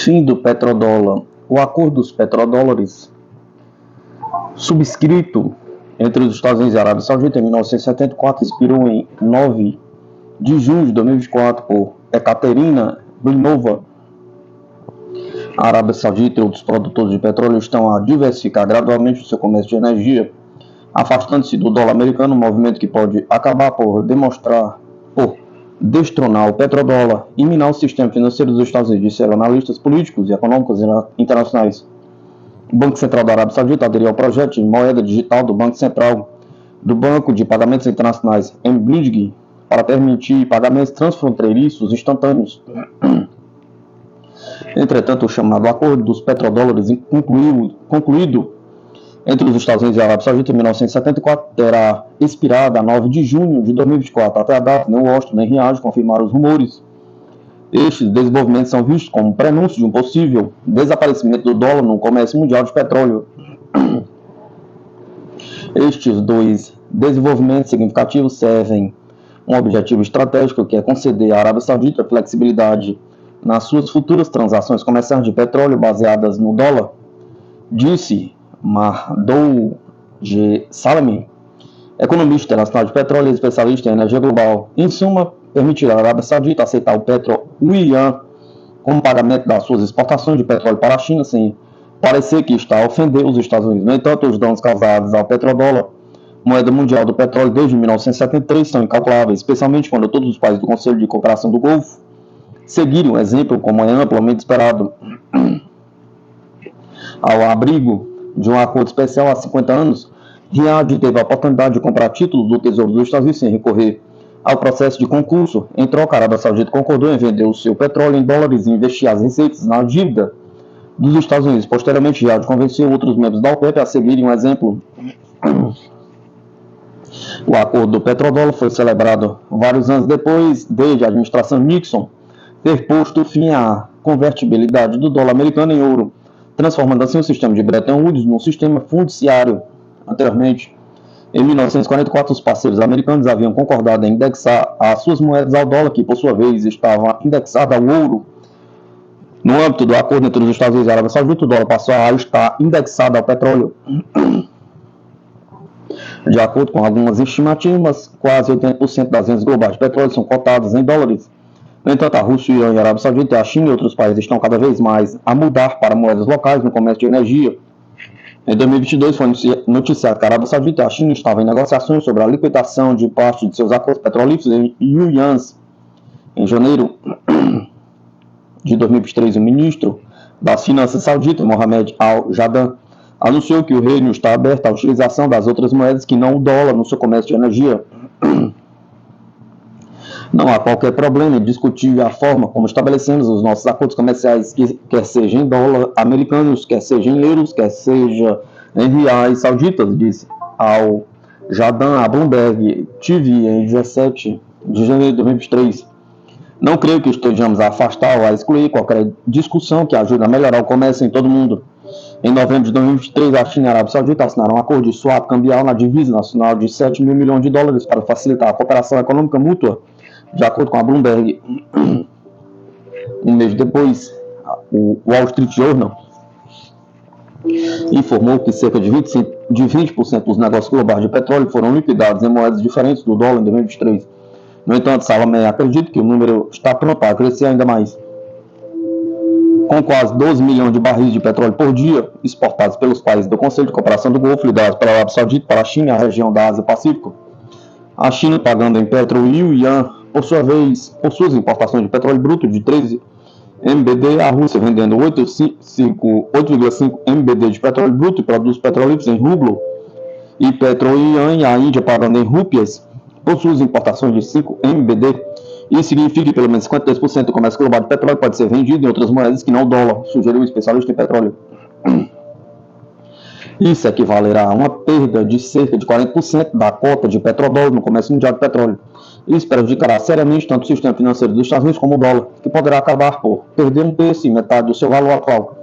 Fim do petrodólar. O acordo dos petrodólares, subscrito entre os Estados Unidos e a Arábia Saudita em 1974, expirou em 9 de junho de 2024 por Ekaterina Blinova. A Arábia Saudita e outros produtores de petróleo estão a diversificar gradualmente o seu comércio de energia, afastando-se do dólar americano, um movimento que pode acabar por destronar o petrodólar e minar o sistema financeiro dos Estados Unidos, disseram analistas políticos e econômicos internacionais. O Banco Central da Arábia Saudita aderiu ao projeto de moeda digital do Banco Central do Banco de Pagamentos Internacionais, MBLIG, para permitir pagamentos transfronteiriços instantâneos. Entretanto, o chamado Acordo dos Petrodólares, concluído entre os Estados Unidos e a Arábia Saudita em 1974, terá expirado a 9 de junho de 2024. Até a data, nem Washington nem Riad confirmaram os rumores. Estes desenvolvimentos são vistos como prenúncio de um possível desaparecimento do dólar no comércio mundial de petróleo. Estes dois desenvolvimentos significativos servem um objetivo estratégico, que é conceder à Arábia Saudita flexibilidade nas suas futuras transações comerciais de petróleo baseadas no dólar, disse Mardou G. Salami, economista internacional de petróleo e especialista em energia global. Em suma, permitirá à Arábia Saudita aceitar o petro-yuan como pagamento das suas exportações de petróleo para a China, sem parecer que está a ofender os Estados Unidos. No entanto, os danos causados ao petrodólar, moeda mundial do petróleo desde 1973, são incalculáveis, especialmente quando todos os países do Conselho de Cooperação do Golfo seguirem um exemplo como é amplamente esperado. Ao abrigo de um acordo especial há 50 anos, Riad teve a oportunidade de comprar títulos do Tesouro dos Estados Unidos sem recorrer ao processo de concurso. Em troca, a Arábia Saudita concordou em vender o seu petróleo em dólares e investir as receitas na dívida dos Estados Unidos. Posteriormente, Riad convenceu outros membros da OPEP a seguirem um exemplo. O acordo do petrodólar foi celebrado vários anos depois, desde a administração Nixon ter posto fim à convertibilidade do dólar americano em ouro, transformando assim o sistema de Bretton Woods num sistema fundiciário. Anteriormente, em 1944, os parceiros americanos haviam concordado em indexar as suas moedas ao dólar, que por sua vez estava indexada ao ouro. No âmbito do acordo entre os Estados Unidos e a Arábia Saudita, o dólar passou a estar indexado ao petróleo. De acordo com algumas estimativas, quase 80% das vendas globais de petróleo são cotadas em dólares. No entanto, a Rússia, o Irã e a Arábia Saudita, a China e outros países estão cada vez mais a mudar para moedas locais no comércio de energia. Em 2022, foi noticiado que a Arábia Saudita e a China estavam em negociações sobre a liquidação de parte de seus acordos petrolíferos em yuans. Em janeiro de 2023, o ministro das Finanças saudita, Mohamed Al-Jadan, anunciou que o reino está aberto à utilização das outras moedas que não o dólar no seu comércio de energia. Não há qualquer problema em discutir a forma como estabelecemos os nossos acordos comerciais, quer seja em dólar americanos, quer seja em euros, quer seja em reais sauditas, disse Al-Jadan a Bloomberg TV em 17 de janeiro de 2023. Não creio que estejamos a afastar ou a excluir qualquer discussão que ajude a melhorar o comércio em todo o mundo. Em novembro de 2023, a China e a Arábia Saudita assinaram um acordo de swap cambial na divisa nacional de 7 mil milhões de dólares para facilitar a cooperação econômica mútua. De acordo com a Bloomberg, um mês depois, o Wall Street Journal informou que cerca de 20% dos negócios globais de petróleo foram liquidados em moedas diferentes do dólar em 2023. No entanto, Salomé acredita que o número está pronto para crescer ainda mais. Com quase 12 milhões de barris de petróleo por dia exportados pelos países do Conselho de Cooperação do Golfo, liderados pela Arábia Saudita, para a China e a região da Ásia-Pacífico, a China pagando em petro-yuan, por sua vez, por suas importações de petróleo bruto de 13 MBD, a Rússia vendendo 8,5 MBD de petróleo bruto e produtos petrolíferos em rublo e petro-yuan, e a Índia pagando em rúpias por suas importações de 5 MBD. Isso significa que pelo menos 52% do comércio global de petróleo pode ser vendido em outras moedas que não o dólar, sugeriu um especialista em petróleo. Isso equivalerá a uma perda de cerca de 40% da cota de petrodólar no comércio mundial de petróleo. Isso prejudicará seriamente tanto o sistema financeiro dos Estados Unidos como o dólar, que poderá acabar por perder um terço e metade do seu valor atual.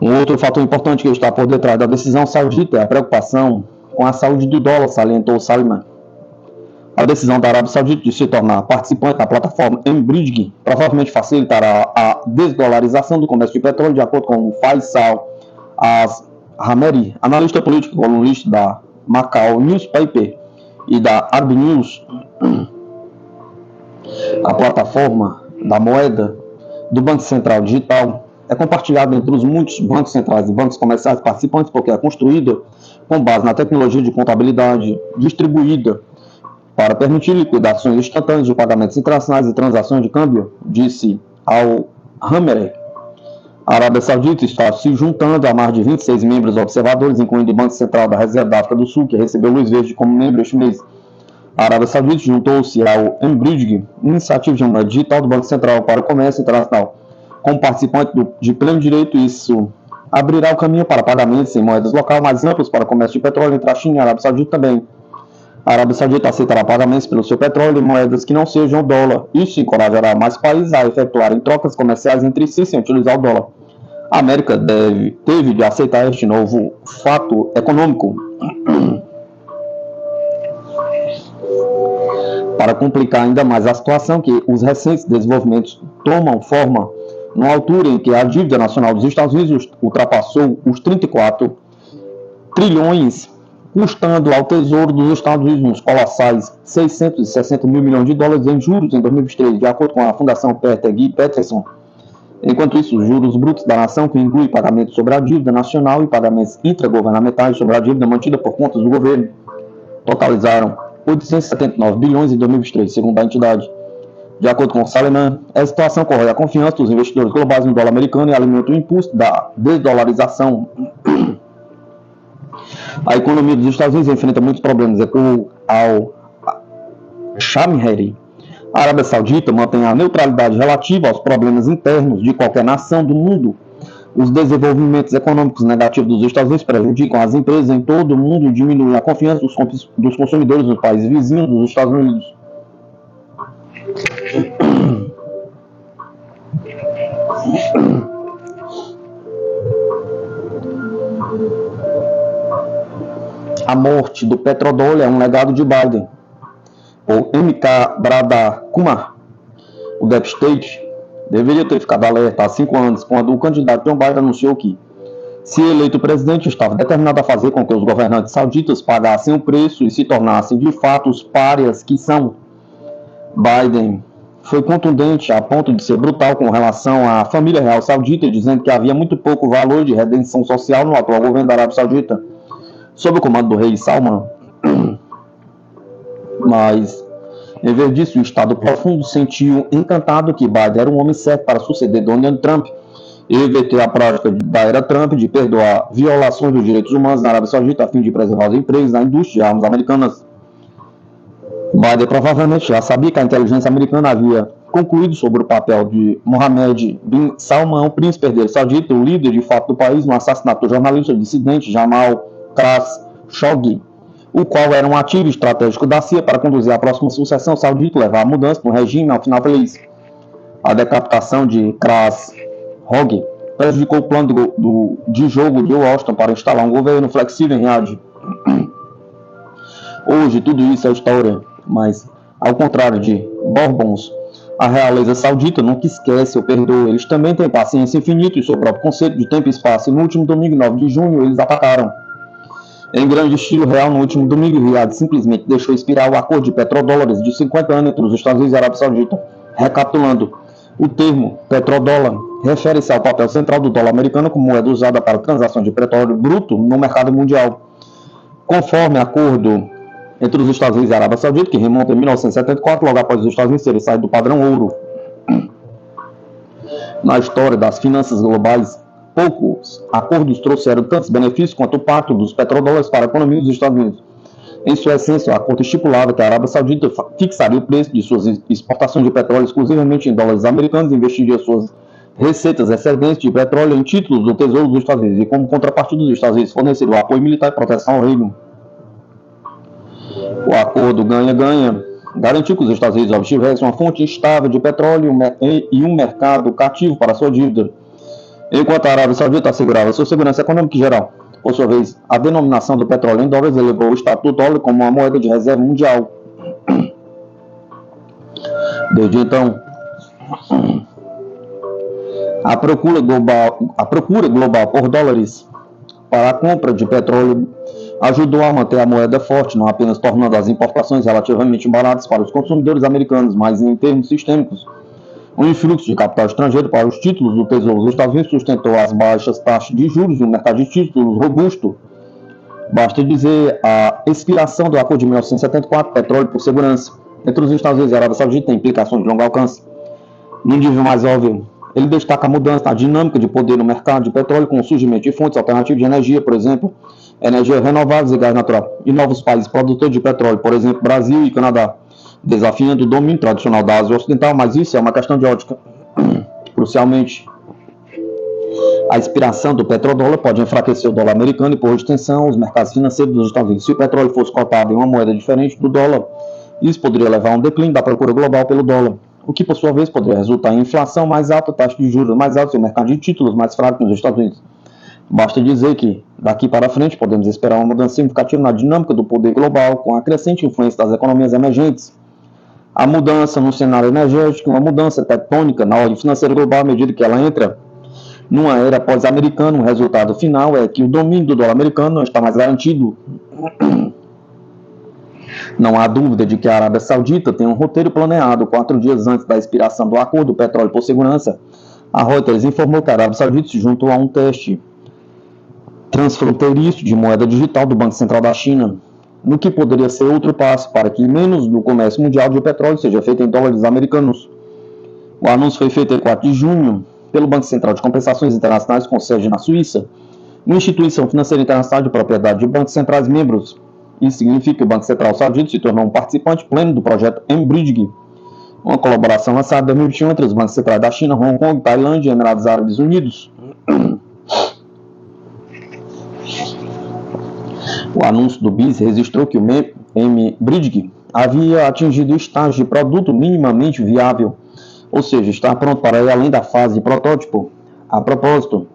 Um outro fator importante que está por detrás da decisão saudita é a preocupação com a saúde do dólar, salientou Salman. A decisão da Arábia Saudita de se tornar participante da plataforma Embridge provavelmente facilitará a desdolarização do comércio de petróleo, de acordo com o Faisal Hameri, analista político e colunista da Macau Newspaper e da Arab News. A plataforma da moeda do Banco Central Digital é compartilhada entre os muitos bancos centrais e bancos comerciais participantes porque é construída com base na tecnologia de contabilidade distribuída para permitir liquidações instantâneas de pagamentos internacionais e transações de câmbio, disse ao Hamere. A Arábia Saudita está se juntando a mais de 26 membros observadores, incluindo o Banco Central da Reserva da África do Sul, que recebeu luz verde como membro este mês. A Arábia Saudita juntou-se ao Embridge, iniciativa de moeda digital do Banco Central para o Comércio Internacional. Como participante de pleno direito, isso abrirá o caminho para pagamentos em moedas locais mais amplos para o comércio de petróleo entre a China e a Arábia Saudita também. A Arábia Saudita aceitará pagamentos pelo seu petróleo em moedas que não sejam o dólar. Isso encorajará mais países a efetuarem trocas comerciais entre si sem utilizar o dólar. A América teve de aceitar este novo fato econômico. Para complicar ainda mais a situação, que os recentes desenvolvimentos tomam forma numa altura em que a dívida nacional dos Estados Unidos ultrapassou os 34 trilhões, custando ao Tesouro dos Estados Unidos uns colossais 660 mil milhões de dólares em juros em 2023, de acordo com a Fundação Peterson. Enquanto isso, os juros brutos da nação, que inclui pagamentos sobre a dívida nacional e pagamentos intragovernamentais sobre a dívida mantida por contas do governo, totalizaram 879 bilhões em 2023, segundo a entidade. De acordo com o Salman, a situação corrói a confiança dos investidores globais no dólar americano e alimenta o impulso da desdolarização. A economia dos Estados Unidos enfrenta muitos problemas, ecoou ao Shamheri. A Arábia Saudita mantém a neutralidade relativa aos problemas internos de qualquer nação do mundo. Os desenvolvimentos econômicos negativos dos Estados Unidos prejudicam as empresas em todo o mundo e diminuem a confiança dos consumidores nos países vizinhos dos Estados Unidos. A morte do petrodólar é um legado de Biden. O M.K. Brada Kumar, o Deep State, deveria ter ficado alerta há 5 anos, quando o candidato John Biden anunciou que, se eleito presidente, estava determinado a fazer com que os governantes sauditas pagassem o preço e se tornassem de fato os párias que são. Biden foi contundente a ponto de ser brutal com relação à família real saudita, dizendo que havia muito pouco valor de redenção social no atual governo da Arábia Saudita, sob o comando do rei Salman. Mas, em vez disso, o Estado profundo sentiu encantado que Biden era um homem certo para suceder Donald Trump e reverter a prática da era Trump de perdoar violações dos direitos humanos na Arábia Saudita a fim de preservar os empregos na indústria de armas americanas. Biden provavelmente já sabia que a inteligência americana havia concluído sobre o papel de Mohammed bin Salman, o príncipe herdeiro saudita, o líder de fato do país, no assassinato do jornalista dissidente Jamal Khashoggi, o qual era um ativo estratégico da CIA para conduzir a próxima sucessão saudita e levar a mudança no regime ao final feliz. A decapitação de Khashoggi prejudicou o plano de jogo de Washington para instalar um governo flexível em Riad. Hoje tudo isso é história, mas ao contrário de Bourbons, a realeza saudita nunca esquece ou perdoa. Eles também têm paciência infinita e seu próprio conceito de tempo e espaço. E no último domingo, 9 de junho, eles atacaram. Em grande estilo real, no último domingo, Riad simplesmente deixou expirar o acordo de petrodólares de 50 anos entre os Estados Unidos e a Arábia Saudita. Recapitulando, o termo petrodólar refere-se ao papel central do dólar americano como moeda usada para transações de petróleo bruto no mercado mundial. Conforme acordo entre os Estados Unidos e a Arábia Saudita, que remonta em 1974, logo após os Estados Unidos terem saído do padrão ouro. Na história das finanças globais, poucos acordos trouxeram tantos benefícios quanto o pacto dos petrodólares para a economia dos Estados Unidos. Em sua essência, o acordo estipulava que a Arábia Saudita fixaria o preço de suas exportações de petróleo exclusivamente em dólares americanos e investiria suas receitas excedentes de petróleo em títulos do Tesouro dos Estados Unidos e, como contrapartida dos Estados Unidos, forneceria o apoio militar e proteção ao reino. O acordo ganha-ganha garantiu que os Estados Unidos obtivessem uma fonte estável de petróleo e um mercado cativo para sua dívida, enquanto a Arábia Saudita assegurava sua segurança econômica e geral. Por sua vez, a denominação do petróleo em dólares elevou o status do dólar como uma moeda de reserva mundial. Desde então, a procura global por dólares para a compra de petróleo ajudou a manter a moeda forte, não apenas tornando as importações relativamente baratas para os consumidores americanos, mas em termos sistêmicos. O influxo de capital estrangeiro para os títulos do Tesouro dos Estados Unidos sustentou as baixas taxas de juros e um mercado de títulos robusto. Basta dizer a expiração do Acordo de 1974, petróleo por segurança, entre os Estados Unidos e a Arábia Saudita tem implicações de longo alcance. No nível mais óbvio, ele destaca a mudança na dinâmica de poder no mercado de petróleo com o surgimento de fontes alternativas de energia, por exemplo, energias renováveis e gás natural, e novos países produtores de petróleo, por exemplo, Brasil e Canadá, desafiando o domínio tradicional da Ásia Ocidental, mas isso é uma questão de ótica. Crucialmente, a expiração do petrodólar pode enfraquecer o dólar americano e, por extensão, os mercados financeiros dos Estados Unidos. Se o petróleo fosse cotado em uma moeda diferente do dólar, isso poderia levar a um declínio da procura global pelo dólar, o que, por sua vez, poderia resultar em inflação mais alta, taxa de juros mais alta e o mercado de títulos mais fraco nos Estados Unidos. Basta dizer que, daqui para frente, podemos esperar uma mudança significativa na dinâmica do poder global, com a crescente influência das economias emergentes. A mudança no cenário energético, uma mudança tectônica na ordem financeira global à medida que ela entra numa era pós-americana. O resultado final é que o domínio do dólar americano não está mais garantido. Não há dúvida de que a Arábia Saudita tem um roteiro planeado 4 dias antes da expiração do Acordo Petróleo por Segurança. A Reuters informou que a Arábia Saudita se juntou a um teste transfronteiriço de moeda digital do Banco Central da China, no que poderia ser outro passo para que menos do comércio mundial de petróleo seja feito em dólares americanos. O anúncio foi feito em 4 de junho pelo Banco Central de Compensações Internacionais, com sede na Suíça, uma instituição financeira internacional de propriedade de bancos centrais membros. Isso significa que o Banco Central Saudita se tornou um participante pleno do projeto mBridge, uma colaboração lançada em 2021 entre os bancos centrais da China, Hong Kong, Tailândia e Emirados Árabes Unidos. O anúncio do BIS registrou que o mBridge havia atingido o estágio de produto minimamente viável, ou seja, está pronto para ir além da fase de protótipo. A propósito,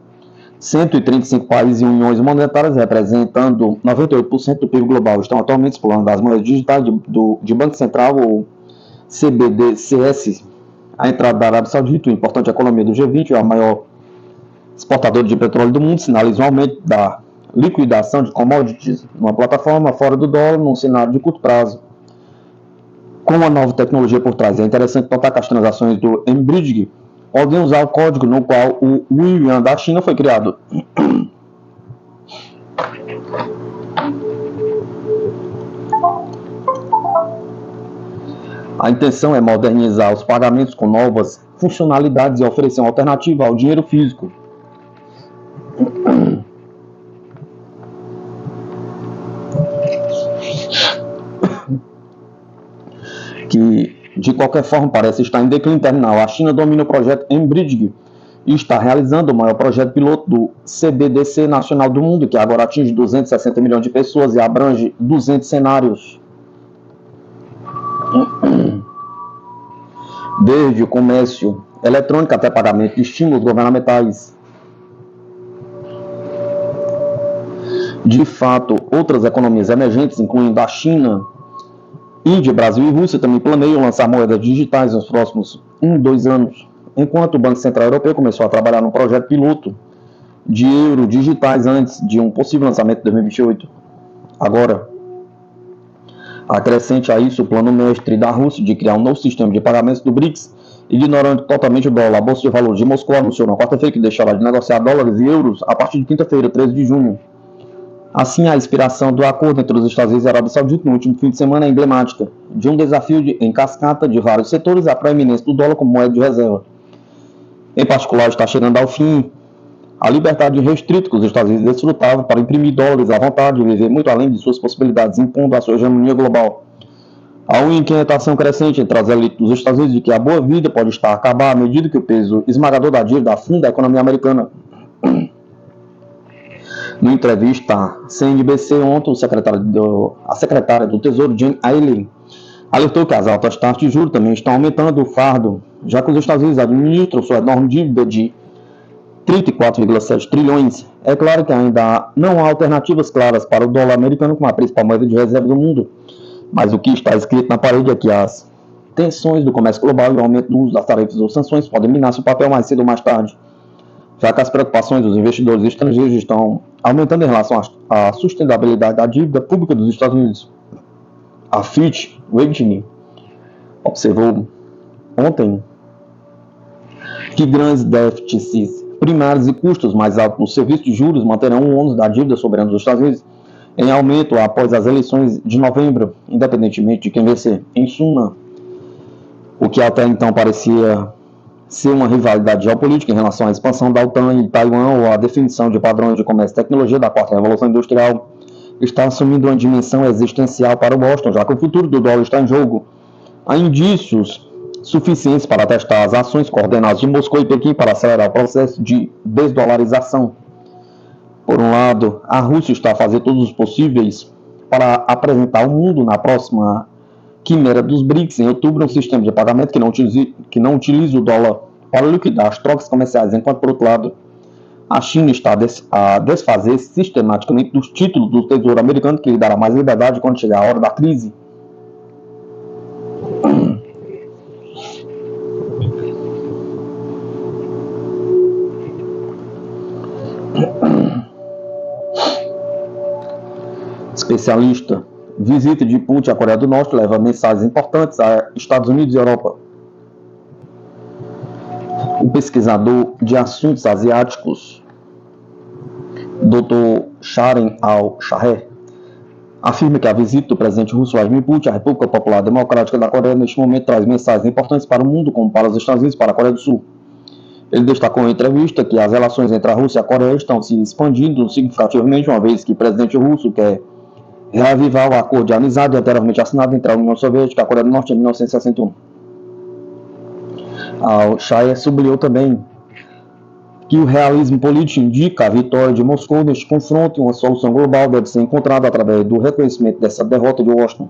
135 países e uniões monetárias, representando 98% do PIB global, estão atualmente explorando as moedas digitais de Banco Central, ou CBDCs. A entrada da Arábia Saudita, importante economia do G20, é a maior exportadora de petróleo do mundo, sinaliza um aumento da liquidação de commodities numa plataforma fora do dólar, num cenário de curto prazo. Com a nova tecnologia por trás, é interessante notar que as transações do mBridge podem usar o código no qual o yuan da China foi criado. A intenção é modernizar os pagamentos com novas funcionalidades e oferecer uma alternativa ao dinheiro físico. Que, de qualquer forma, parece estar em declínio terminal. A China domina o projeto mBridge e está realizando o maior projeto piloto do CBDC nacional do mundo, que agora atinge 260 milhões de pessoas e abrange 200 cenários. Desde o comércio eletrônico até pagamento de estímulos governamentais. De fato, outras economias emergentes, incluindo a China, Índia, Brasil e Rússia, também planeiam lançar moedas digitais nos próximos 2 anos, enquanto o Banco Central Europeu começou a trabalhar num projeto piloto de euro digitais antes de um possível lançamento em 2028. Agora, acrescente a isso o plano mestre da Rússia de criar um novo sistema de pagamentos do BRICS, ignorando totalmente o dólar. A Bolsa de Valores de Moscou anunciou na quarta-feira que deixará de negociar dólares e euros a partir de quinta-feira, 13 de junho. Assim, a expiração do acordo entre os Estados Unidos e a Arábia Saudita no último fim de semana é emblemática de um desafio em cascata de vários setores, a proeminência do dólar como moeda de reserva. Em particular, está chegando ao fim a liberdade restrita que os Estados Unidos desfrutavam para imprimir dólares à vontade e viver muito além de suas possibilidades, impondo a sua hegemonia global. Há uma inquietação crescente entre as elites dos Estados Unidos de que a boa vida pode estar a acabar à medida que o peso esmagador da dívida afunda a economia americana. Numa entrevista à CNBC ontem, a secretária do Tesouro, Janet Yellen, alertou que as altas taxas de juros também estão aumentando o fardo, já que os Estados Unidos administram sua enorme dívida de 34,7 trilhões. É claro que ainda não há alternativas claras para o dólar americano como a principal moeda de reserva do mundo, Mas o que está escrito na parede é que as tensões do comércio global e o aumento do uso das tarifas ou sanções podem minar seu papel mais cedo ou mais tarde, já que as preocupações dos investidores estrangeiros estão aumentando em relação à sustentabilidade da dívida pública dos Estados Unidos. A Fitch Ratings observou ontem que grandes déficits primários e custos mais altos dos serviços de juros manterão o ônus da dívida soberana dos Estados Unidos em aumento após as eleições de novembro, independentemente de quem vencer. Em suma, o que até então parecia ser uma rivalidade geopolítica em relação à expansão da OTAN em Taiwan ou à definição de padrões de comércio e tecnologia da quarta revolução industrial está assumindo uma dimensão existencial para o Boston, já que o futuro do dólar está em jogo. Há indícios suficientes para testar as ações coordenadas de Moscou e Pequim para acelerar o processo de desdolarização. Por um lado, a Rússia está a fazer todos os possíveis para apresentar ao mundo na próxima quimera dos BRICS em outubro um sistema de pagamento que não utilize o dólar para liquidar as trocas comerciais, enquanto, por outro lado, a China está a desfazer sistematicamente dos títulos do Tesouro Americano, que lhe dará mais liberdade quando chegar a hora da crise. Especialista: visita de Putin à Coreia do Norte leva mensagens importantes a Estados Unidos e Europa. O pesquisador de assuntos asiáticos, Dr. Sharon Al-Shaher, afirma que a visita do presidente russo Vladimir Putin à República Popular Democrática da Coreia neste momento traz mensagens importantes para o mundo, como para os Estados Unidos e para a Coreia do Sul. Ele destacou em entrevista que as relações entre a Rússia e a Coreia estão se expandindo significativamente, uma vez que o presidente russo quer reavivar o acordo de amizade anteriormente assinado entre a União Soviética e a Coreia do Norte em 1961. Al-Shayer sublinhou também que o realismo político indica a vitória de Moscou neste confronto e uma solução global deve ser encontrada através do reconhecimento dessa derrota de Washington.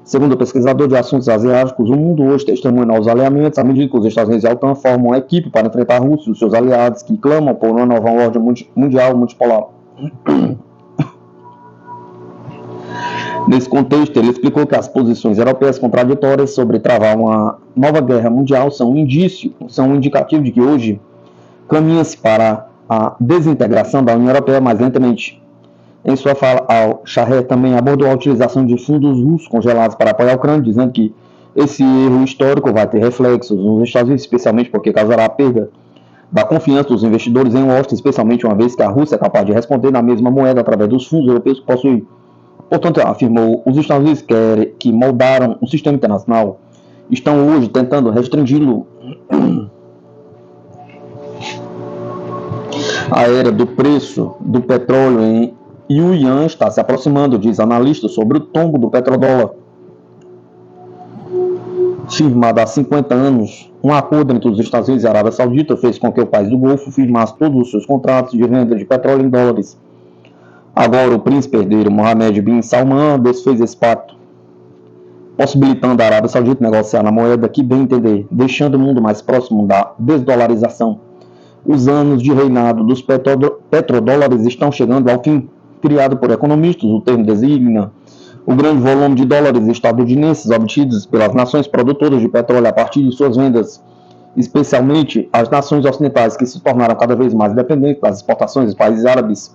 Segundo o pesquisador de assuntos asiáticos, o mundo hoje testemunha novos alinhamentos à medida que os Estados Unidos e a OTAN formam uma equipe para enfrentar a Rússia e os seus aliados que clamam por uma nova ordem mundial multipolar. Nesse contexto, ele explicou que as posições europeias contraditórias sobre travar uma nova guerra mundial são um indicativo de que hoje caminha-se para a desintegração da União Europeia mais lentamente. Em sua fala, Al-Shaher também abordou a utilização de fundos russos congelados para apoiar a Ucrânia, dizendo que esse erro histórico vai ter reflexos nos Estados Unidos, especialmente porque causará a perda da confiança dos investidores em Washington, especialmente uma vez que a Rússia é capaz de responder na mesma moeda através dos fundos europeus que possui. Portanto, afirmou, os Estados Unidos que moldaram o sistema internacional estão hoje tentando restringi-lo. A era do preço do petróleo em yuan está se aproximando, diz analista, sobre o tombo do petrodólar. Firmado há 50 anos, um acordo entre os Estados Unidos e a Arábia Saudita fez com que o país do Golfo firmasse todos os seus contratos de venda de petróleo em dólares. Agora, o príncipe herdeiro Mohammed bin Salman desfez esse pacto, possibilitando a Arábia Saudita negociar na moeda que bem entender, deixando o mundo mais próximo da desdolarização. Os anos de reinado dos petrodólares estão chegando ao fim. Criado por economistas, o termo designa o grande volume de dólares estadunidenses obtidos pelas nações produtoras de petróleo a partir de suas vendas, especialmente as nações ocidentais que se tornaram cada vez mais dependentes das exportações dos países árabes.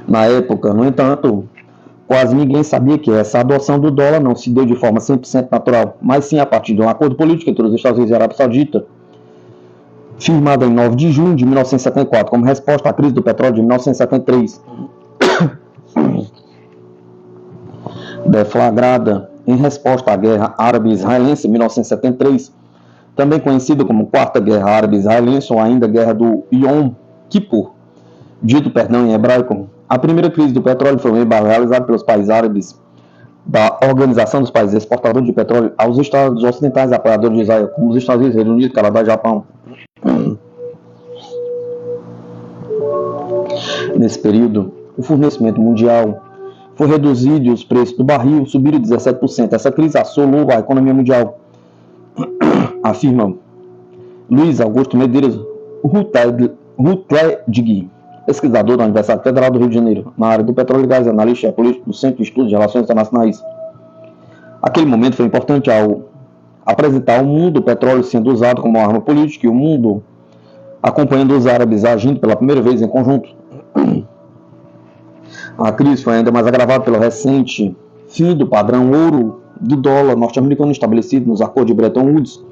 Na época, no entanto, quase ninguém sabia que essa adoção do dólar não se deu de forma 100% natural, mas sim a partir de um acordo político entre os Estados Unidos e a Arábia Saudita, firmado em 9 de junho de 1974, como resposta à crise do petróleo de 1973, deflagrada em resposta à Guerra Árabe-Israelense em 1973, também conhecida como Quarta Guerra Árabe-Israelense ou ainda Guerra do Yom Kippur, dito perdão em hebraico. A primeira crise do petróleo foi um embargo realizado pelos países árabes da Organização dos Países Exportadores de Petróleo aos Estados Ocidentais apoiadores de Israel, como os Estados Unidos, Reino Unido, Canadá e Japão. Nesse período, o fornecimento mundial foi reduzido e os preços do barril subiram 17%. Essa crise assolou a economia mundial, afirma Luiz Augusto Medeiros Rutledge, pesquisador da Universidade Federal do Rio de Janeiro, na área do petróleo e gás, analista e político do Centro de Estudos de Relações Internacionais. Aquele momento foi importante ao apresentar o mundo do petróleo sendo usado como arma política e o mundo acompanhando os árabes agindo pela primeira vez em conjunto. A crise foi ainda mais agravada pelo recente fim do padrão ouro do dólar norte-americano estabelecido nos acordos de Bretton Woods.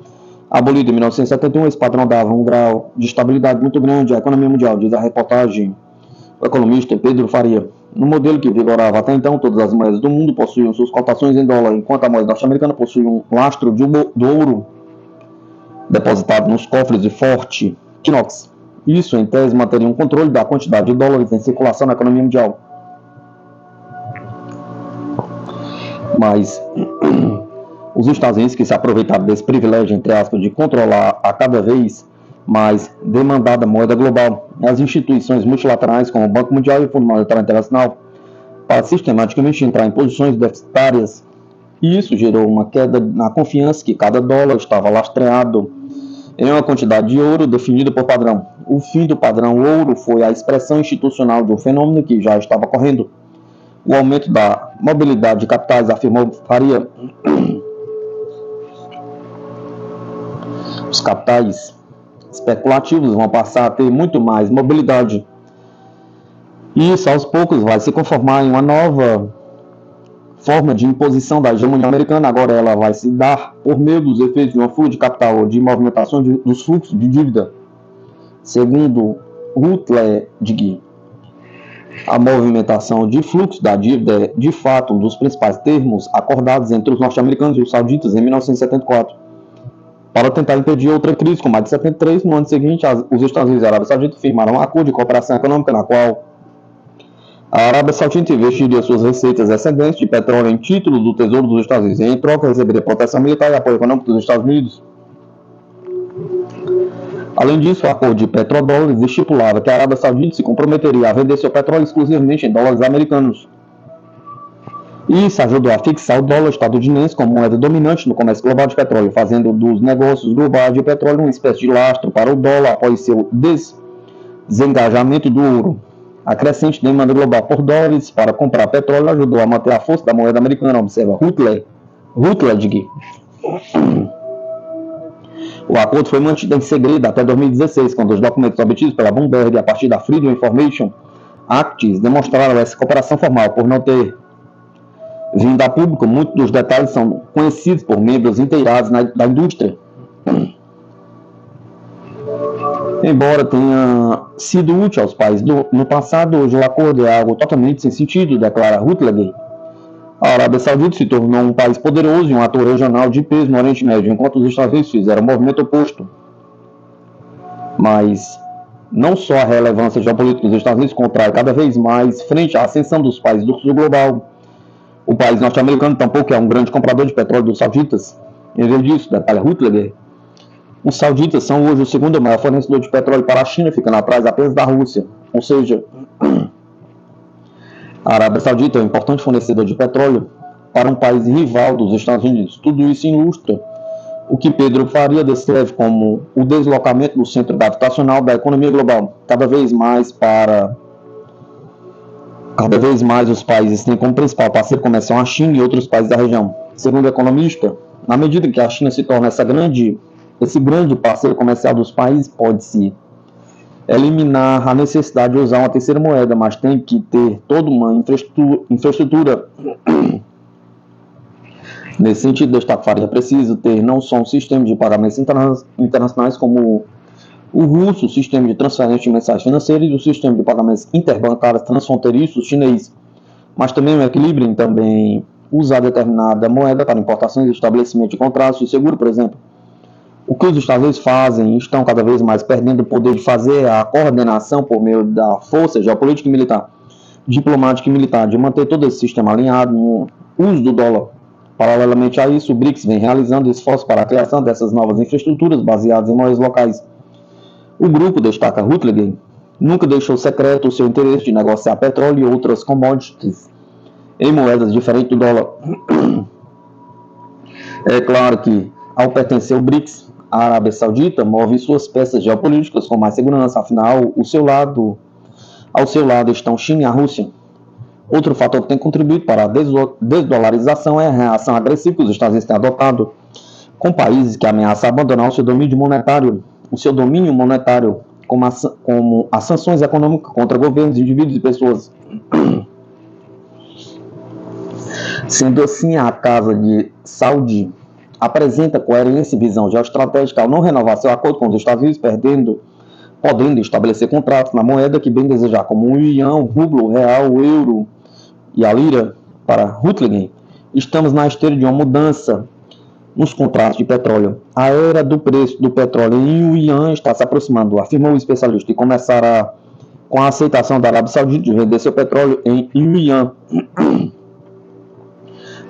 Abolido em 1971, esse padrão dava um grau de estabilidade muito grande à economia mundial, diz a reportagem do economista Pedro Faria. No modelo que vigorava até então, todas as moedas do mundo possuíam suas cotações em dólar, enquanto a moeda norte-americana possuía um lastro do ouro depositado nos cofres de Fort Knox. Isso, em tese, manteria um controle da quantidade de dólares em circulação na economia mundial. Mas os Estados Unidos, que se aproveitaram desse privilégio, entre aspas, de controlar a cada vez mais demandada moeda global, as instituições multilaterais como o Banco Mundial e o Fundo Monetário Internacional, para sistematicamente entrar em posições deficitárias, e isso gerou uma queda na confiança que cada dólar estava lastreado em uma quantidade de ouro definida por padrão. O fim do padrão ouro foi a expressão institucional de um fenômeno que já estava ocorrendo. O aumento da mobilidade de capitais, afirmou Faria. Os capitais especulativos vão passar a ter muito mais mobilidade. E isso, aos poucos, vai se conformar em uma nova forma de imposição da hegemonia americana. Agora ela vai se dar por meio dos efeitos de uma fuga de capital ou de movimentação dos fluxos de dívida. Segundo Rutledge, a movimentação de fluxo da dívida é, de fato, um dos principais termos acordados entre os norte-americanos e os sauditas em 1974. Para tentar impedir outra crise, como a de 73, no ano seguinte, os Estados Unidos e a Arábia Saudita firmaram um acordo de cooperação econômica na qual a Arábia Saudita investiria suas receitas excedentes de petróleo em títulos do Tesouro dos Estados Unidos e, em troca, receberia proteção militar e apoio econômico dos Estados Unidos. Além disso, o acordo de petrodólares estipulava que a Arábia Saudita se comprometeria a vender seu petróleo exclusivamente em dólares americanos. Isso ajudou a fixar o dólar estadunidense como moeda dominante no comércio global de petróleo, fazendo dos negócios globais de petróleo uma espécie de lastro para o dólar após seu desengajamento do ouro. A crescente demanda global por dólares para comprar petróleo ajudou a manter a força da moeda americana, observa Rutledge. O acordo foi mantido em segredo até 2016, quando os documentos obtidos pela Bloomberg a partir da Freedom Information Act demonstraram essa cooperação formal. Por não ter vindo a público, muitos dos detalhes são conhecidos por membros inteirados da indústria. Embora tenha sido útil aos países no passado, hoje o acordo é algo totalmente sem sentido, declara Rutledge. A Arábia Saudita se tornou um país poderoso e um ator regional de peso no Oriente Médio, enquanto os Estados Unidos fizeram o movimento oposto. Mas não só a relevância geopolítica dos Estados Unidos contrai cada vez mais frente à ascensão dos países do sul global. O país norte-americano tampouco é um grande comprador de petróleo dos sauditas. Em vez disso, detalha Rutledge, os sauditas são hoje o segundo maior fornecedor de petróleo para a China, ficando atrás apenas da Rússia. Ou seja, a Arábia Saudita é um importante fornecedor de petróleo para um país rival dos Estados Unidos. Tudo isso ilustra o que Pedro Faria descreve como o deslocamento do centro gravitacional da economia global. Cada vez mais os países têm como principal parceiro comercial a China e outros países da região. Segundo o economista, na medida que a China se torna esse grande parceiro comercial dos países, pode-se eliminar a necessidade de usar uma terceira moeda, mas tem que ter toda uma infraestrutura. Nesse sentido, destaca Faria, é preciso ter não só um sistema de pagamentos internacionais como o russo, o sistema de transferência de mensagens financeiras e o sistema de pagamentos interbancários transfronteiriços chinês, mas também um equilíbrio em também usar determinada moeda para importações e estabelecimento de contratos de seguro, por exemplo. O que os Estados Unidos fazem estão cada vez mais perdendo o poder de fazer a coordenação por meio da força geopolítica e militar, diplomática e militar, de manter todo esse sistema alinhado no uso do dólar. Paralelamente a isso, o BRICS vem realizando esforços para a criação dessas novas infraestruturas baseadas em moedas locais. O grupo, destaca Rutledge, nunca deixou secreto o seu interesse de negociar petróleo e outras commodities em moedas diferentes do dólar. É claro que, ao pertencer ao BRICS, a Arábia Saudita move suas peças geopolíticas com mais segurança, afinal, ao Ao seu lado estão China e a Rússia. Outro fator que tem contribuído para a desdolarização é a reação agressiva que os Estados Unidos têm adotado com países que ameaçam abandonar o seu domínio monetário, como as sanções econômicas contra governos, indivíduos e pessoas. Sendo assim, a Casa de Saudi apresenta coerência e visão geoestratégica ao não renovar seu acordo com os Estados Unidos, podendo estabelecer contratos na moeda que bem desejar, como o yuan, o rublo, o real, o euro e a lira para Rüttingen. Estamos na esteira de uma mudança nos contratos de petróleo. A era do preço do petróleo em yuan está se aproximando, afirmou o especialista, e começará com a aceitação da Arábia Saudita de vender seu petróleo em yuan.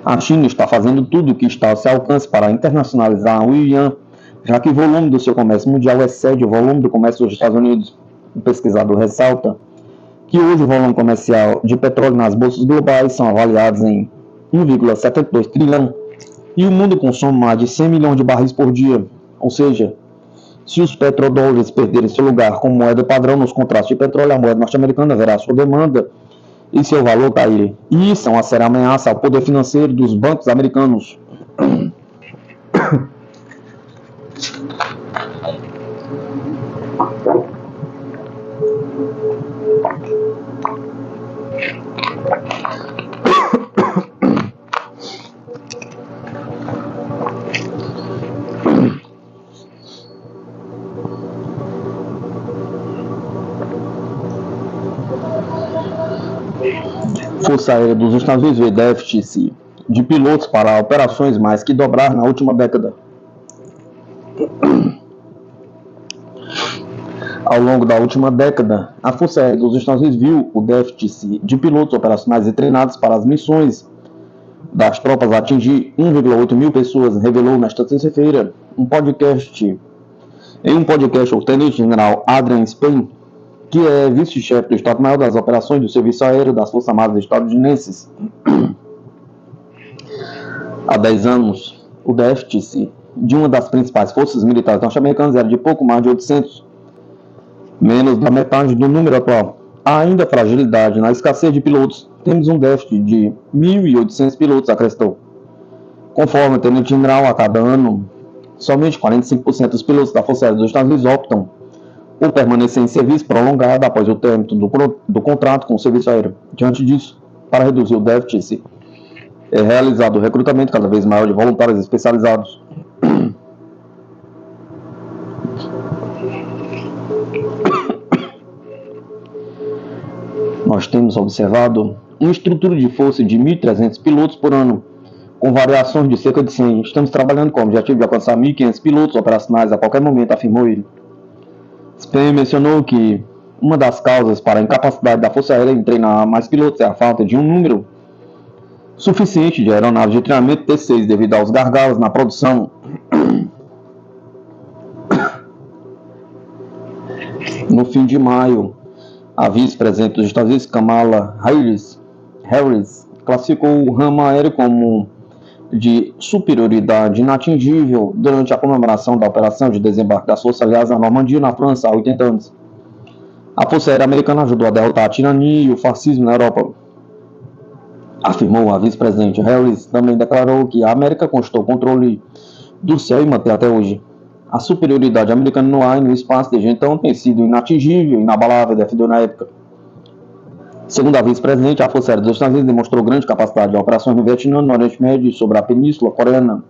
A China está fazendo tudo o que está ao seu alcance para internacionalizar o yuan, já que o volume do seu comércio mundial excede o volume do comércio dos Estados Unidos. O pesquisador ressalta que hoje o volume comercial de petróleo nas bolsas globais são avaliados em 1,72 trilhão e o mundo consome mais de 100 milhões de barris por dia. Ou seja, se os petrodólares perderem seu lugar como moeda padrão nos contratos de petróleo, a moeda norte-americana verá sua demanda e seu valor cair. E isso é uma séria ameaça ao poder financeiro dos bancos americanos. Força Aérea dos Estados Unidos vê déficit de pilotos para operações mais que dobrar na última década. Ao longo da última década, a Força Aérea dos Estados Unidos viu o déficit de pilotos operacionais e treinados para as missões das tropas atingir 1,8 mil pessoas, revelou nesta terça-feira em um podcast, o tenente-general Adrian Spain, que é vice-chefe do Estado-Maior das Operações do Serviço Aéreo das Forças Armadas estadunidenses. Há 10 anos, o déficit de uma das principais forças militares norte-americanas era de pouco mais de 800, menos da metade do número atual. Há ainda fragilidade na escassez de pilotos. Temos um déficit de 1.800 pilotos, acrescentou. Conforme o tenente-general, a cada ano, somente 45% dos pilotos da Força Aérea dos Estados Unidos optam por permanecer em serviço prolongado após o término do contrato com o serviço aéreo. Diante disso, para reduzir o déficit, é realizado o recrutamento cada vez maior de voluntários especializados. Nós temos observado uma estrutura de força de 1.300 pilotos por ano, com variações de cerca de 100. Estamos trabalhando com o objetivo de alcançar 1.500 pilotos operacionais a qualquer momento, afirmou ele. Spain mencionou que uma das causas para a incapacidade da Força Aérea em treinar mais pilotos é a falta de um número suficiente de aeronaves de treinamento T-6 devido aos gargalos na produção. No fim de maio, a vice-presidente dos Estados Unidos, Kamala Harris, classificou o ramo aéreo como de superioridade inatingível durante a comemoração da operação de desembarque das forças aliadas na Normandia, na França, há 80 anos. A Força Aérea Americana ajudou a derrotar a tirania e o fascismo na Europa, afirmou a vice-presidente. Harris também declarou que a América conquistou o controle do céu e mantém até hoje. A superioridade americana no ar e no espaço desde então tem sido inatingível e inabalável, defendeu na época. Segundo a vice-presidente, a Força Aérea dos Estados Unidos demonstrou grande capacidade de operações no Vietnã, no Oriente Médio e sobre a Península Coreana.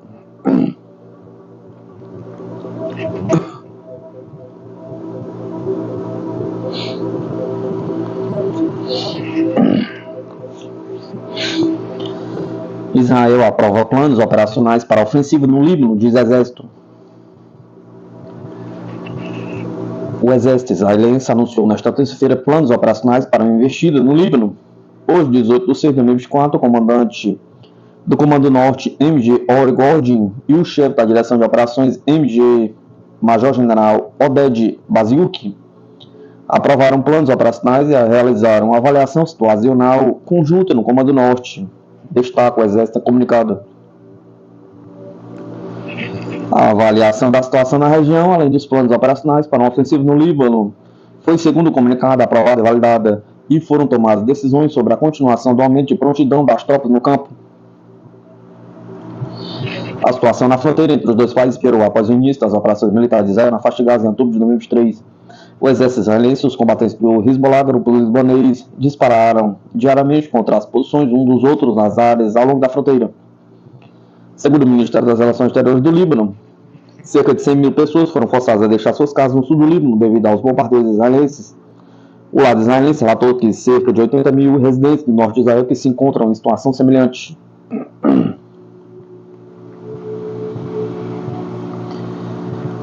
Israel aprova planos operacionais para a ofensiva no Líbano, diz Exército. O exército israelense anunciou nesta terça-feira planos operacionais para uma investida no Líbano. Hoje, 18 de setembro de 2024, o comandante do Comando Norte, MG Ori Gordon, e o chefe da direção de operações, MG Major-General Oded Baziuk, aprovaram planos operacionais e realizaram uma avaliação situacional conjunta no Comando Norte, destaca o exército comunicado. A avaliação da situação na região, além dos planos operacionais para uma ofensiva no Líbano, Foi segundo comunicado, aprovada e validada, e foram tomadas decisões sobre a continuação do aumento de prontidão das tropas no campo. A situação na fronteira entre os dois países piorou após o início das operações militares de Israel na faixa de Gaza em outubro de 2023. O exército israelense e os combatentes do Hezbollah, grupo libanês, dispararam diariamente contra as posições uns dos outros nas áreas ao longo da fronteira. Segundo o Ministério das Relações Exteriores do Líbano, cerca de 100 mil pessoas foram forçadas a deixar suas casas no sul do Líbano devido aos bombardeios israelenses. O lado israelense relatou que cerca de 80 mil residentes do norte de Israel que se encontram em situação semelhante.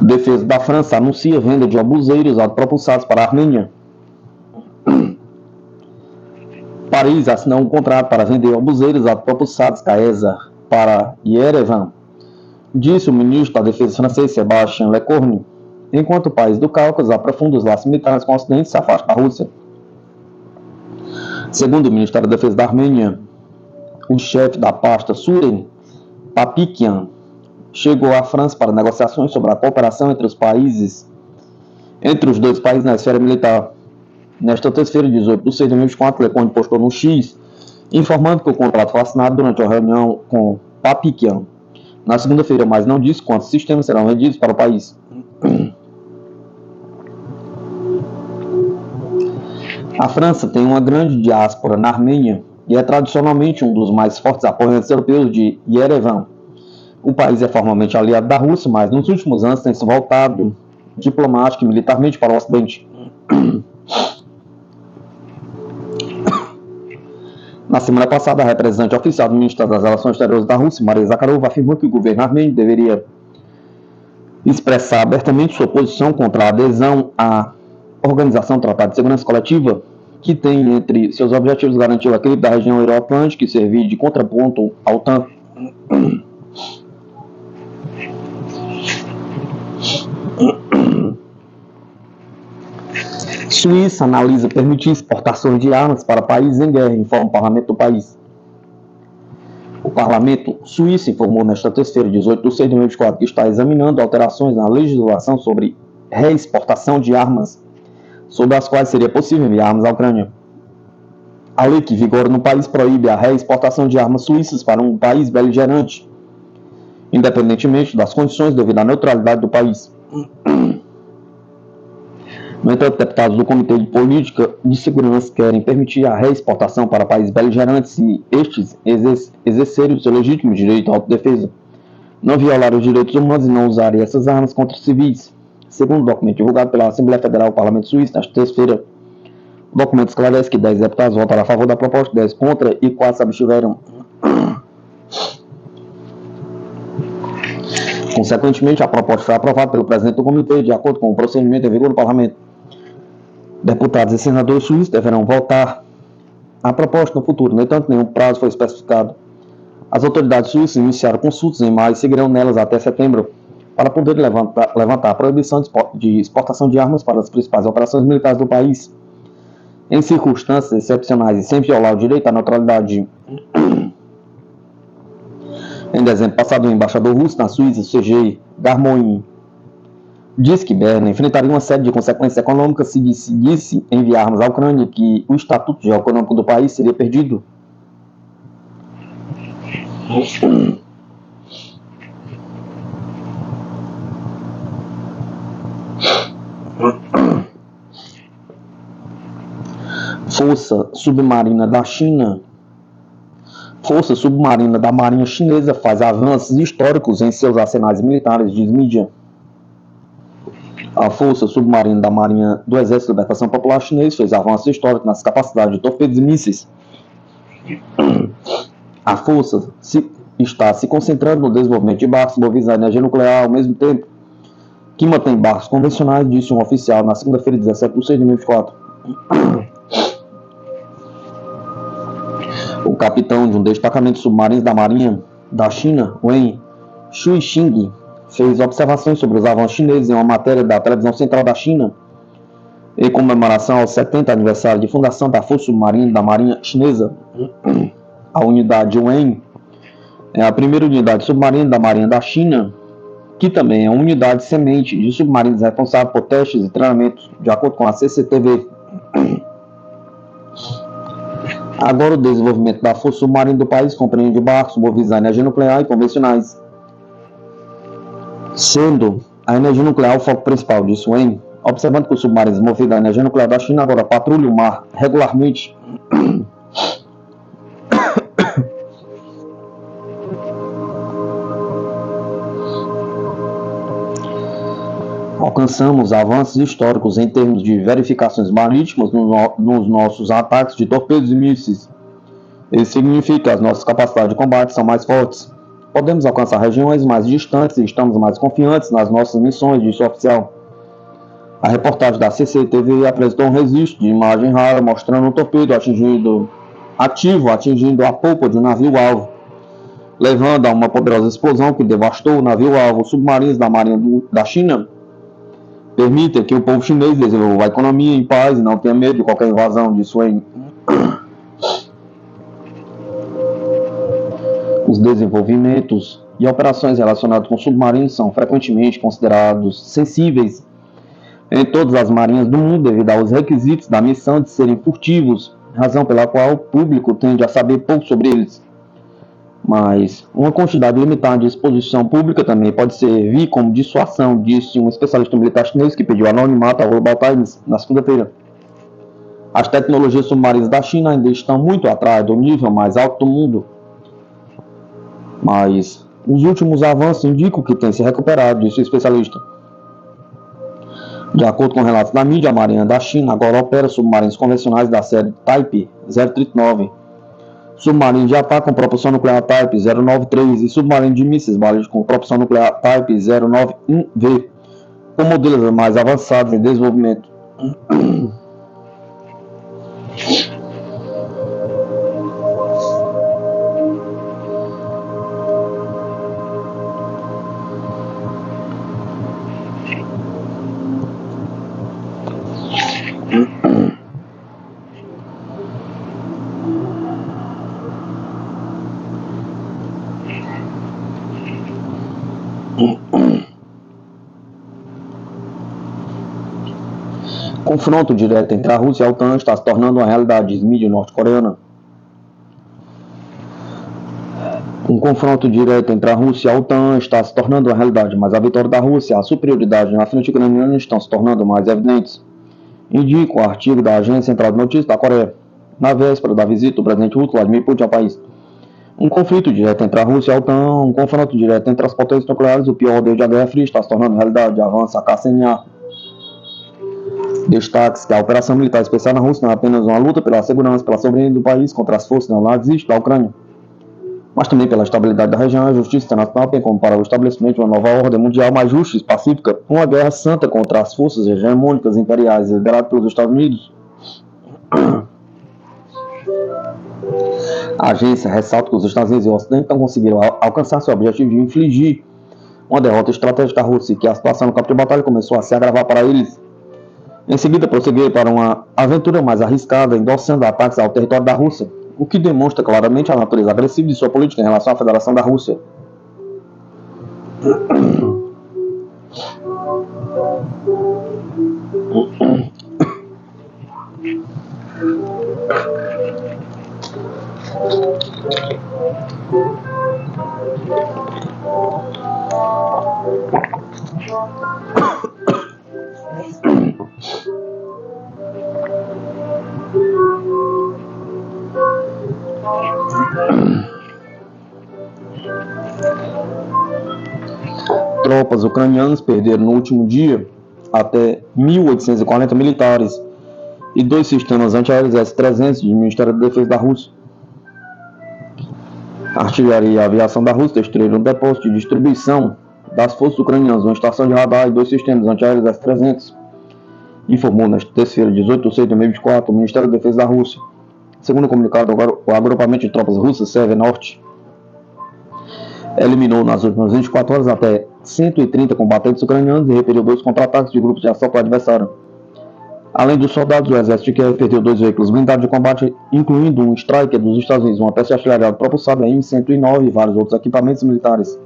Defesa da França anuncia venda de obuseiros autopropulsados para a Armênia. Paris assinou um contrato para vender obuseiros autopropulsados Caesar para Yerevan, disse o ministro da Defesa francês Sébastien Lecornu, enquanto o país do Cáucaso aprofunda os laços militares com o Ocidente e se afasta da Rússia. Segundo o Ministério da Defesa da Armênia, o chefe da pasta Suren Papikian chegou à França para negociações sobre a cooperação entre os dois países na esfera militar. Nesta terça-feira, 18 de 6 de 2024, Lecornu postou no X, informando que o contrato foi assinado durante a reunião com Papikian na segunda-feira, mas não disse quantos sistemas serão vendidos para o país. A França tem uma grande diáspora na Armênia e é tradicionalmente um dos mais fortes apoiantes europeus de Yerevan. O país é formalmente aliado da Rússia, mas nos últimos anos tem se voltado diplomático e militarmente para o Ocidente. Na semana passada, a representante oficial do Ministério das Relações Exteriores da Rússia, Maria Zakharova, afirmou que o governo armênio deveria expressar abertamente sua posição contra a adesão à Organização do Tratado de Segurança Coletiva, que tem entre seus objetivos garantir o equilíbrio da região euroatlântica e servir de contraponto à OTAN. Suíça analisa permitir exportações de armas para países em guerra, informa o parlamento do país. O parlamento suíço informou nesta terça-feira, 18 de 6 de 2024, que está examinando alterações na legislação sobre reexportação de armas, sobre as quais seria possível enviar armas à Ucrânia. A lei que vigora no país proíbe a reexportação de armas suíças para um país beligerante, independentemente das condições devido à neutralidade do país. No entanto, deputados do Comitê de Política de Segurança querem permitir a reexportação para países beligerantes se estes exercerem o seu legítimo direito à autodefesa, não violarem os direitos humanos e não usarem essas armas contra civis. Segundo o documento divulgado pela Assembleia Federal do Parlamento Suíço nesta terça-feira, o documento esclarece que 10 deputados votaram a favor da proposta, 10 contra e 4 se abstiveram. Consequentemente, a proposta foi aprovada pelo presidente do comitê, de acordo com o procedimento em vigor do parlamento. Deputados e senadores suíços deverão votar a proposta no futuro. No entanto, nenhum prazo foi especificado. As autoridades suíças iniciaram consultas em maio e seguirão nelas até setembro para poder levantar a proibição de exportação de armas para as principais operações militares do país, em circunstâncias excepcionais e sem violar o direito à neutralidade. Em dezembro passado, o embaixador russo na Suíça, Sergei Garmoin, disse que Berna enfrentaria uma série de consequências econômicas se decidisse enviar armas à Ucrânia e que o estatuto geoeconômico do país seria perdido. Força submarina da China. Força submarina da Marinha Chinesa faz avanços históricos em seus arsenais militares, diz mídia. A Força Submarina da Marinha do Exército de Libertação Popular Chinês fez avanços históricos nas capacidades de torpedos e mísseis. A força está se concentrando no desenvolvimento de barcos movidos à energia nuclear ao mesmo tempo que mantém barcos convencionais, disse um oficial na segunda-feira, 17 de 6 de 2024. O capitão de um destacamento submarino da Marinha da China, Wen Shuixing, fez observações sobre os avanços chineses em uma matéria da televisão central da China, em comemoração ao 70º aniversário de fundação da Força Submarina da Marinha Chinesa. A unidade Wen é a primeira unidade submarina da Marinha da China que também é uma unidade semente de submarinos responsável por testes e treinamentos, de acordo com a CCTV. Agora, o desenvolvimento da força submarina do país compreende barcos movidos a energia nuclear e convencionais, sendo a energia nuclear o foco principal disso, observando que os submarinos movidos a energia nuclear da China agora patrulham o mar regularmente. Alcançamos avanços históricos em termos de verificações marítimas nos nossos ataques de torpedos e mísseis. Isso significa que as nossas capacidades de combate são mais fortes. Podemos alcançar regiões mais distantes e estamos mais confiantes nas nossas missões, disse o oficial. A reportagem da CCTV apresentou um registro de imagem rara mostrando um torpedo ativindo a polpa de um navio-alvo, levando a uma poderosa explosão que devastou o navio-alvo. Os submarinos da Marinha da China permitem que o povo chinês desenvolva a economia em paz e não tenha medo de qualquer invasão, disse Wang. Os desenvolvimentos e operações relacionadas com submarinos são frequentemente considerados sensíveis em todas as marinhas do mundo devido aos requisitos da missão de serem furtivos, razão pela qual o público tende a saber pouco sobre eles. Mas uma quantidade limitada de exposição pública também pode servir como dissuasão, disse um especialista militar chinês que pediu anonimato ao Global Times na segunda-feira. As tecnologias submarinas da China ainda estão muito atrás do nível mais alto do mundo, mas os últimos avanços indicam que tem se recuperado, disse o especialista. De acordo com relatos da mídia, a Marinha da China agora opera submarinos convencionais da série Type 039, submarino de ataque com propulsão nuclear Type 093 e submarino de mísseis balistas com propulsão nuclear Type 091V, com modelos mais avançados em desenvolvimento. Confronto direto entre a Rússia e a OTAN está se tornando uma realidade, diz mídia norte-coreana. Um confronto direto entre a Rússia e a OTAN está se tornando uma realidade, mas a vitória da Rússia e a superioridade na frente ucraniana estão se tornando mais evidentes, indica o artigo da Agência Central de Notícias da Coreia, na véspera da visita do presidente russo Vladimir Putin ao país. Um conflito direto entre a Rússia e a OTAN, um confronto direto entre as potências nucleares, o pior desde a Guerra Fria, está se tornando realidade, avança a KCNA. Destaque-se que a operação militar especial na Rússia não é apenas uma luta pela segurança, pela soberania do país contra as forças neonazistas da Ucrânia, mas também pela estabilidade da região. A justiça internacional tem como para o estabelecimento de uma nova ordem mundial mais justa e pacífica, uma guerra santa contra as forças hegemônicas imperiais lideradas pelos Estados Unidos. A agência ressalta que os Estados Unidos e o Ocidente não conseguiram alcançar seu objetivo de infligir uma derrota estratégica à Rússia e que a situação no campo de batalha começou a se agravar para eles. Em seguida, prosseguiu para uma aventura mais arriscada, endossando ataques ao território da Rússia, o que demonstra claramente a natureza agressiva de sua política em relação à Federação da Rússia. Tropas ucranianas perderam no último dia até 1.840 militares e 2 sistemas antiaéreos S-300 do Ministério da Defesa da Rússia. A artilharia e a aviação da Rússia destruíram um depósito de distribuição das forças ucranianas, uma estação de radar e 2 sistemas antiaéreos S-300, informou nesta terça-feira, 18 de 6 de 2024, o Ministério da Defesa da Rússia. Segundo o comunicado, o agrupamento de tropas russas Sever Norte eliminou nas últimas 24 horas até 130 combatentes ucranianos e repeliu 2 contra-ataques de grupos de assalto ao adversário. Além dos soldados, o exército de Kiev perdeu 2 veículos blindados de combate, incluindo um Striker dos Estados Unidos, uma peça de artilharia propulsada M109 e vários outros equipamentos militares.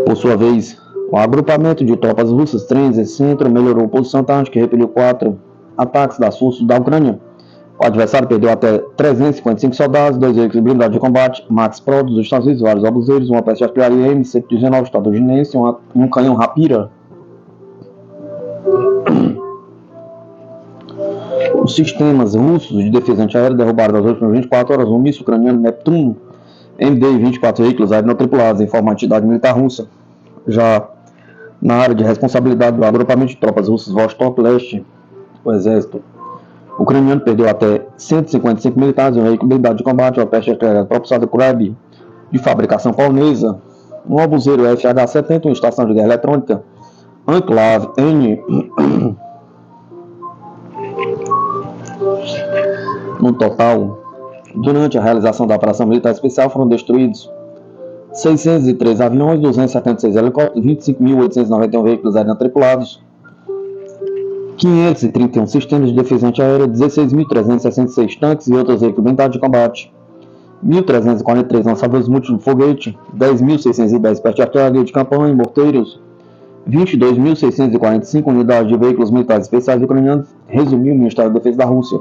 Por sua vez, o agrupamento de tropas russas Trenizem Centro melhorou a posição tática e repeliu 4 ataques das forças da Ucrânia. O adversário perdeu até 355 soldados, 2 veículos blindados de combate, Max Pro dos Estados Unidos, vários obuseiros, uma peça de artilharia M119 estadunidense e um canhão Rapira. Os sistemas russos de defesa antiaérea derrubaram nas últimas 24 horas um míssil ucraniano Neptune MD e 24 veículos aéreos não tripulados, informa a entidade militar russa. Já na área de responsabilidade do agrupamento de tropas russas Vostok Leste, o exército ucraniano perdeu até 155 militares em um veículo blindado de combate, uma peça de artilharia propulsada Kurab de fabricação polonesa, um obuseiro FH-70, uma estação de guerra eletrônica Anclave N. No total, durante a realização da operação militar especial foram destruídos 603 aviões, 276 helicópteros, 25.891 veículos aéreos não tripulados, 531 sistemas de defesa antiaérea, 16.366 tanques e outros veículos blindados de combate, 1.343 lançadores múltiplos de foguete, 10.610 peças de artilharia de campanha e morteiros, 22.645 unidades de veículos militares especiais ucranianos, resumiu o Ministério da Defesa da Rússia.